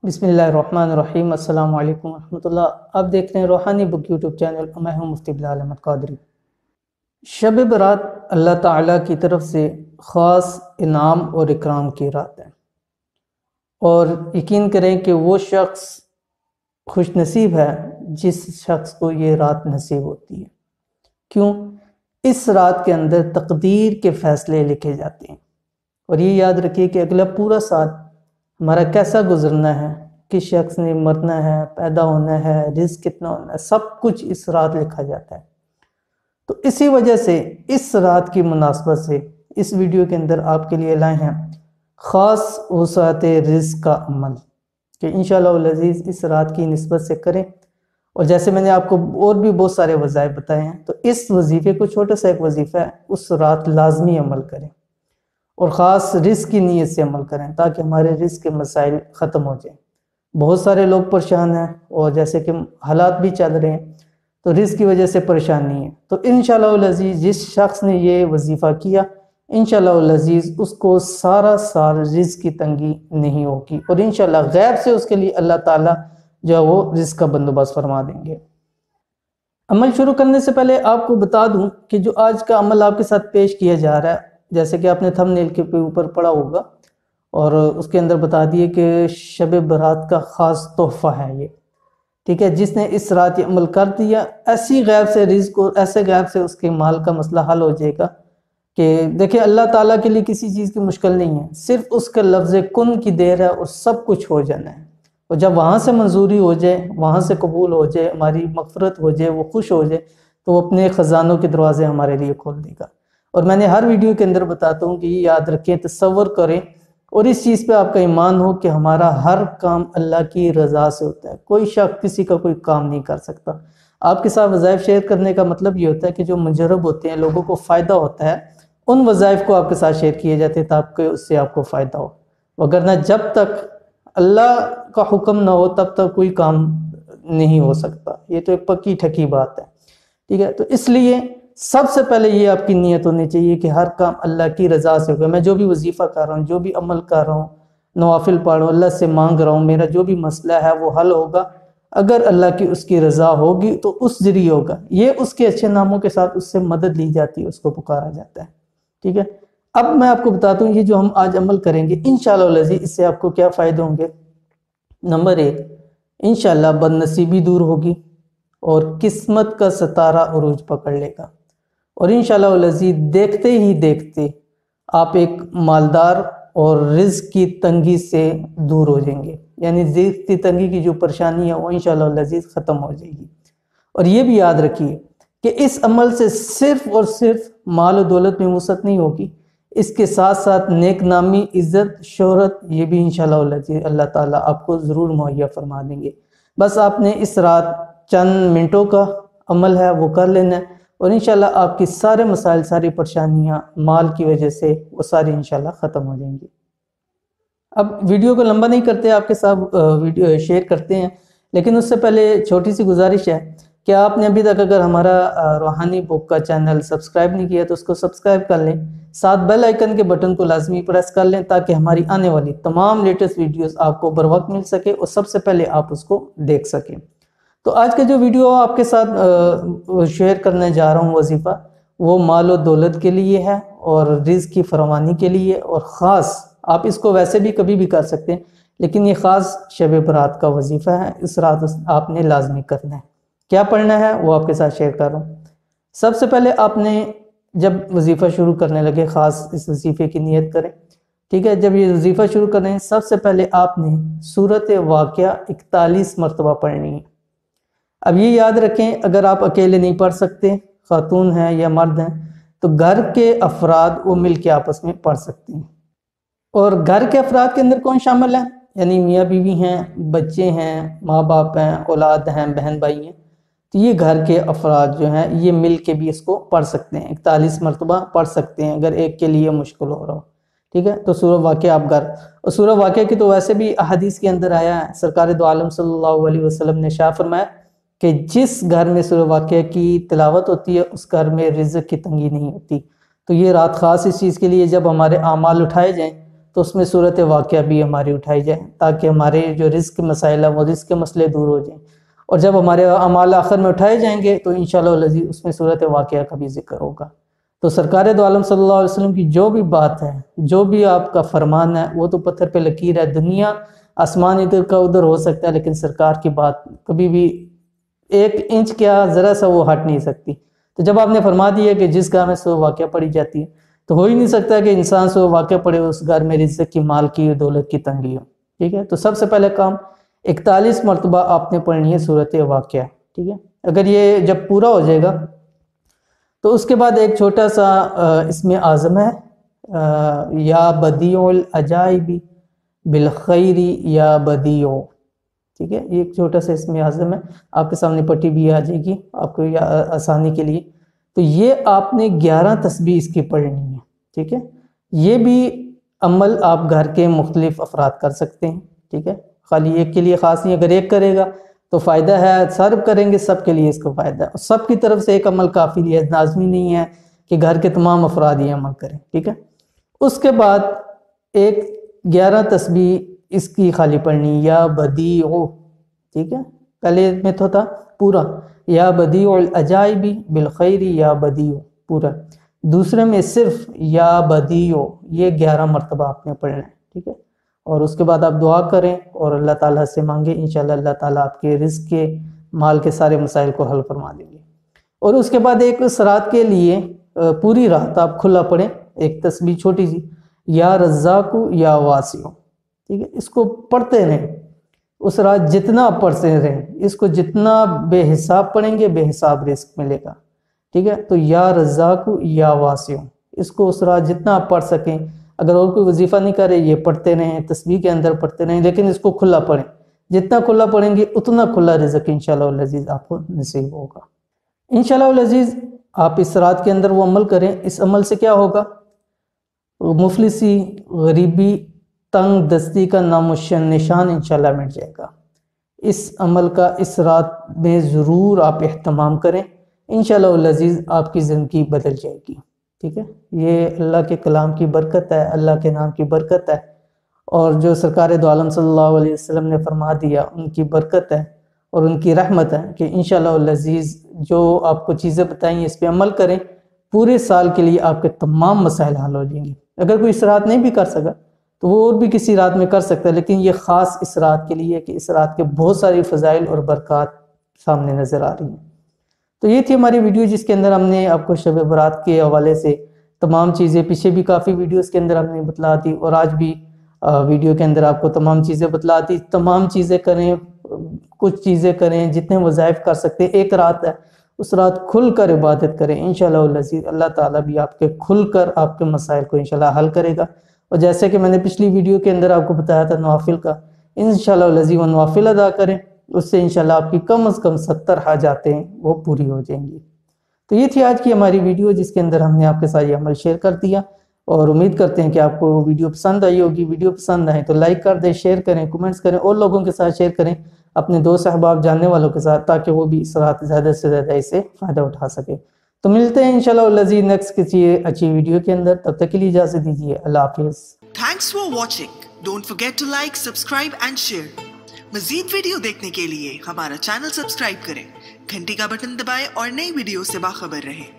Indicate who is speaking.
Speaker 1: बिस्मिल्लाहिर्रहमानिर्रहीम। अस्सलाम वालेकुम रहमतुल्लाह। आप देख रहे हैं रूहानी बुक यूट्यूब चैनल। मैं हूं मुफ्ती बिलाल अहमद कादरी। शब बरात अल्लाह ताला की तरफ से ख़ास इनाम और इकराम की रात है, और यकीन करें कि वो शख्स खुश नसीब है जिस शख्स को ये रात नसीब होती है। क्यों? इस रात के अंदर तकदीर के फ़ैसले लिखे जाते हैं। और ये याद रखिए कि अगला पूरा साल हमारा कैसा गुजरना है, किस शख्स ने मरना है, पैदा होना है, रिस्क कितना होना है, सब कुछ इस रात लिखा जाता है। तो इसी वजह से इस रात की मुनासबत से इस वीडियो के अंदर आपके लिए लाए हैं ख़ास वसात रिस्क का अमल कि इंशाअल्लाह अज़ीज़ इस रात की निस्बत से करें। और जैसे मैंने आपको और भी बहुत सारे वज़ाइफ बताए हैं, तो इस वजीफ़े को छोटा सा एक वजीफ़ा है, उस रात लाजमी अमल करें और ख़ास रिस्क की नीयत से अमल करें ताकि हमारे रिस्क के मसाइल ख़त्म हो जाएं। बहुत सारे लोग परेशान हैं और जैसे कि हालात भी चल रहे हैं तो रिस्क की वजह से परेशानी है। तो इंशाअल्लाह अज़ीज़ जिस शख्स ने ये वजीफ़ा किया, इंशाअल्लाह अज़ीज़ उसको सारा साल रिस्क की तंगी नहीं होगी और इंशाअल्लाह गैब से उसके लिए अल्लाह ताला जो है वो रिस्क का बंदोबस्त फरमा देंगे। अमल शुरू करने से पहले आपको बता दूं कि जो आज का अमल आपके साथ पेश किया जा रहा है, जैसे कि आपने थंबनेल के ऊपर पढ़ा होगा और उसके अंदर बता दिए कि शब बरात का ख़ास तोहफ़ा है ये, ठीक है। जिसने इस रात ये अमल कर दिया, ऐसी गैब से रिज़्क़ को, ऐसे गैब से उसके माल का मसला हल हो जाएगा कि देखिए अल्लाह ताला के लिए किसी चीज़ की मुश्किल नहीं है, सिर्फ उसके लफ्ज़ कुन की देर है और सब कुछ हो जाना है। और जब वहाँ से मंजूरी हो जाए, वहाँ से कबूल हो जाए, हमारी मग़फ़िरत हो जाए, वो खुश हो जाए, तो वो अपने ख़जानों के दरवाज़े हमारे लिए खोल देगा। और मैंने हर वीडियो के अंदर बताता हूँ कि ये याद रखें, तसव्वुर करें और इस चीज़ पे आपका ईमान हो कि हमारा हर काम अल्लाह की रज़ा से होता है। कोई शख्स किसी का कोई काम नहीं कर सकता। आपके साथ वज़ाइफ शेयर करने का मतलब ये होता है कि जो मुजर्रब होते हैं, लोगों को फ़ायदा होता है, उन वज़ाइफ को आपके साथ शेयर किए जाते हैं ताकि उससे आपको फ़ायदा हो। वगरना जब तक अल्लाह का हुक्म ना हो तब तक कोई काम नहीं हो सकता। ये तो एक पक्की ठकी बात है, ठीक है। तो इसलिए सबसे पहले ये आपकी नीयत होनी चाहिए कि हर काम अल्लाह की रज़ा से होगा। मैं जो भी वजीफ़ा कर रहा हूँ, जो भी अमल कर रहा हूँ, नवाफिल पढ़ रहा हूँ, अल्लाह से मांग रहा हूँ, मेरा जो भी मसला है वो हल होगा अगर अल्लाह की उसकी रज़ा होगी, तो उस जरिए होगा। ये उसके अच्छे नामों के साथ उससे मदद ली जाती है, उसको पुकारा जाता है, ठीक है। अब मैं आपको बताता हूँ ये जो हम आज अमल करेंगे इंशाअल्लाह अज़ीज़, इससे आपको क्या फ़ायदे होंगे। नंबर 1, इंशाअल्लाह बदनसीबी दूर होगी और किस्मत का सितारा उरूज पकड़ लेगा। और इंशाअल्लाह अज़ीज़ देखते ही देखते आप एक मालदार और रिज़्क़ की तंगी से दूर हो जाएंगे, यानी रिज़्क़ की तंगी की जो परेशानी है वो इंशाअल्लाह अज़ीज़ ख़त्म हो जाएगी। और ये भी याद रखिए कि इस अमल से सिर्फ़ और सिर्फ माल और दौलत में वसअत नहीं होगी, इसके साथ साथ नेक नामी, इज़्ज़त, शोहरत, ये भी इंशाअल्लाह अल्लाह ताला आपको ज़रूर मुहैया फरमा देंगे। बस आपने इस रात चंद मिनटों का अमल है वो कर लेना है और इंशाअल्लाह आपकी सारे मसाइल, सारी परेशानियाँ माल की वजह से वो सारी इंशाअल्लाह ख़त्म हो जाएंगी। अब वीडियो को लंबा नहीं करते, आपके साथ वीडियो शेयर करते हैं, लेकिन उससे पहले छोटी सी गुजारिश है कि आपने अभी तक अगर हमारा रूहानी बुक का चैनल सब्सक्राइब नहीं किया तो उसको सब्सक्राइब कर लें, साथ बेल आइकन के बटन को लाजमी प्रेस कर लें ताकि हमारी आने वाली तमाम लेटेस्ट वीडियोस आपको बर वक्त मिल सके और सबसे पहले आप उसको देख सकें। तो आज का जो वीडियो आपके साथ शेयर करने जा रहा हूँ वजीफ़ा, वो माल और दौलत के लिए है और रिज़्क़ की फरमानी के लिए, और ख़ास आप इसको वैसे भी कभी भी कर सकते हैं, लेकिन ये ख़ास शब बरात का वजीफ़ा है, इस रात आपने लाजमी करना है। क्या पढ़ना है वो आपके साथ शेयर कर रहा हूँ। सबसे पहले आपने जब वजीफ़ा शुरू करने लगे, ख़ास इस वजीफ़े की नीयत करें, ठीक है। जब ये वजीफ़ा शुरू करें सबसे पहले आपने सूरत वाक़िया 41 मरतबा पढ़नी है। अब ये याद रखें, अगर आप अकेले नहीं पढ़ सकते, खातून हैं या मर्द हैं, तो घर के अफराद वो मिल के आपस में पढ़ सकते हैं। और घर के अफराद के अंदर कौन शामिल है, यानी मियाँ बीवी हैं, बच्चे हैं, माँ बाप हैं, औलाद हैं, बहन भाई हैं, तो ये घर के अफराद जो हैं ये मिल के भी इसको पढ़ सकते हैं, 41 मरतबा पढ़ सकते हैं अगर एक के लिए मुश्किल हो रहा हो, ठीक है। तो सूरह वाक़िया आप घर, और सूरह वाक़िया की तो वैसे भी अहदीस के अंदर आया है, सरकार दो आलम सल्लल्लाहु अलैहि वसल्लम ने शाह फरमाया कि जिस घर में सूरह वाक़िया की तिलावत होती है उस घर में रिज़्क़ की तंगी नहीं होती। तो ये रात ख़ास इस चीज़ के लिए, जब हमारे आमाल उठाए जाएँ تو اس میں صورت واقعہ بھی ہماری اٹھائی جائے تاکہ ہمارے جو رزق کے مسائل ہیں وہ رزق کے مسئلے دور ہو جائیں، اور جب ہمارے اعمال آخر میں اٹھائے جائیں گے تو انشاءاللہ العزیز اس میں صورت واقعہ کا بھی ذکر ہوگا۔ تو سرکار دو عالم صلی اللہ علیہ وسلم کی جو بھی بات ہے، جو بھی آپ کا فرمان ہے، وہ تو پتھر پہ لکیر ہے، دنیا آسمان ادھر کا ادھر ہو سکتا ہے لیکن سرکار کی بات کبھی بھی 1 انچ کیا ذرا سا وہ ہٹ نہیں سکتی۔ تو جب آپ نے فرما دیا کہ جس گھر میں سو واقعہ پڑی جاتی ہے تو ہو ہی نہیں سکتا کہ انسان سو واقعہ پڑے اس گھر میں رزق کی، مال کی، دولت کی تنگی ہو، ٹھیک ہے۔ تو سب سے پہلے کام 41 مرتبہ آپ نے پڑھنی ہے صورت واقعہ، ٹھیک ہے۔ اگر یہ جب پورا ہو جائے گا تو اس کے بعد ایک چھوٹا سا اسم اعظم ہے، یا بدیع العجائب بالخیر یا بدیع، ٹھیک ہے۔ یہ ایک چھوٹا سا اسم اعظم ہے، آپ کے سامنے پٹی بھی آ جائے گی آپ کو آسانی کے لیے۔ تو یہ آپ نے 11 تسبیح اس کی پڑھنی ہے، ٹھیک ہے۔ یہ بھی عمل آپ گھر کے مختلف افراد کر سکتے ہیں، ٹھیک ہے، خالی ایک کے لیے خاص نہیں۔ اگر ایک کرے گا تو فائدہ ہے، سرب کریں گے سب کے لیے اس کو فائدہ ہے، اور سب کی طرف سے ایک عمل کافی ہے، لازمی نہیں ہے کہ گھر کے تمام افراد یہ عمل کریں، ٹھیک ہے۔ اس کے بعد ایک 11 تسبیح اس کی خالی پڑھنی، یا بدیع، ٹھیک ہے۔ پہلے میں تو تھا پورا یا بدیع العجائب بالخیر یا بدیع پورا، دوسرے میں صرف یا بدیع، یہ 11 مرتبہ آپ نے پڑھنا ہے، ٹھیک ہے۔ اور اس کے بعد آپ دعا کریں اور اللہ تعالیٰ سے مانگیں، انشاءاللہ اللہ تعالیٰ آپ کے رزق کے، مال کے سارے مسائل کو حل فرما دیں گے۔ اور اس کے بعد ایک اس رات کے لیے پوری رات آپ کھلا پڑھیں ایک تسبیح چھوٹی سی، یا رزاق یا واسع، ٹھیک ہے۔ اس کو پڑھتے رہیں اس رات جتنا آپ پڑھتے رہیں، اس کو جتنا بے حساب پڑھیں گے بے حساب رزق ملے گا، ٹھیک ہے۔ تو یا رزاق یا واسع، اس کو اس رات جتنا آپ پڑھ سکیں، اگر اور کوئی وظیفہ نہیں کرے یہ پڑھتے رہیں، تسبیح کے اندر پڑھتے رہیں، لیکن اس کو کھلا پڑھیں، جتنا کھلا پڑھیں گے اتنا کھلا رزق انشاءاللہ العزیز آپ کو نصیب ہوگا۔ انشاءاللہ العزیز آپ اس رات کے اندر وہ عمل کریں، اس عمل سے کیا ہوگا؟ مفلسی، غریبی، تنگ دستی کا نام و نشان انشاءاللہ مٹ جائے گا۔ اس عمل کا اس رات میں ضرور آپ اہتمام کریں، انشاءاللہ العزیز آپ کی زندگی بدل جائے گی، ٹھیک ہے۔ یہ اللہ کے کلام کی برکت ہے، اللہ کے نام کی برکت ہے، اور جو سرکار دو عالم صلی اللہ علیہ وسلم نے فرما دیا ان کی برکت ہے اور ان کی رحمت ہے کہ انشاءاللہ العزیز جو آپ کو چیزیں بتائیں اس پہ عمل کریں، پورے سال کے لیے آپ کے تمام مسائل حل ہو جائیں گے۔ اگر کوئی اس رات نہیں بھی کر سکا تو وہ اور بھی کسی رات میں کر سکتا ہے، لیکن یہ خاص اس رات کے لیے کہ اس رات کے بہت ساری فضائل اور برکات سامنے نظر آ رہی ہیں۔ تو یہ تھی ہماری ویڈیو جس کے اندر ہم نے آپ کو شب برات کے حوالے سے تمام چیزیں، پیچھے بھی کافی ویڈیوز کے اندر ہم نے بتلا دی اور آج بھی ویڈیو کے اندر آپ کو تمام چیزیں بتلا دی۔ تمام چیزیں کریں، کچھ چیزیں کریں، جتنے وظائف کر سکتے، ایک رات ہے اس رات کھل کر عبادت کریں، انشاءاللہ العزیز اللہ تعالیٰ بھی آپ کے کھل کر آپ کے مسائل کو انشاءاللہ حل کرے گا۔ اور جیسے کہ میں نے پچھلی ویڈیو کے اندر آپ کو بتایا تھا نوافل کا، انشاءاللہ العزیز وہ نوافل ادا کریں، اس سے انشاءاللہ آپ کی کم از کم 70 حاجاتیں وہ پوری ہو جائیں گی۔ تو یہ تھی آج کی ہماری ویڈیو جس کے اندر ہم نے آپ کے ساتھ یہ عمل شیئر کر دیا، اور امید کرتے ہیں کہ آپ کو ویڈیو پسند آئی ہوگی۔ ویڈیو پسند آئے تو لائک کر دیں، شیئر کریں، کمنٹس کریں، اور لوگوں کے ساتھ شیئر کریں اپنے دوست احباب، جاننے والوں کے ساتھ، تاکہ وہ بھی اس رات زیادہ سے زیادہ اس سے فائدہ اٹھا سکے۔ تو ملتے ہیں انشاءاللہ العزیز نیکسٹ کسی اچھی ویڈیو کے اندر، تب تک کے لیے اجازت دیجیے، اللہ حافظ۔
Speaker 2: Thanks for watching. Don't forget to like, subscribe and share. مزید ویڈیو دیکھنے کے لیے ہمارا چینل سبسکرائب کریں، گھنٹی کا بٹن دبائیں اور نئی ویڈیو سے باخبر رہیں۔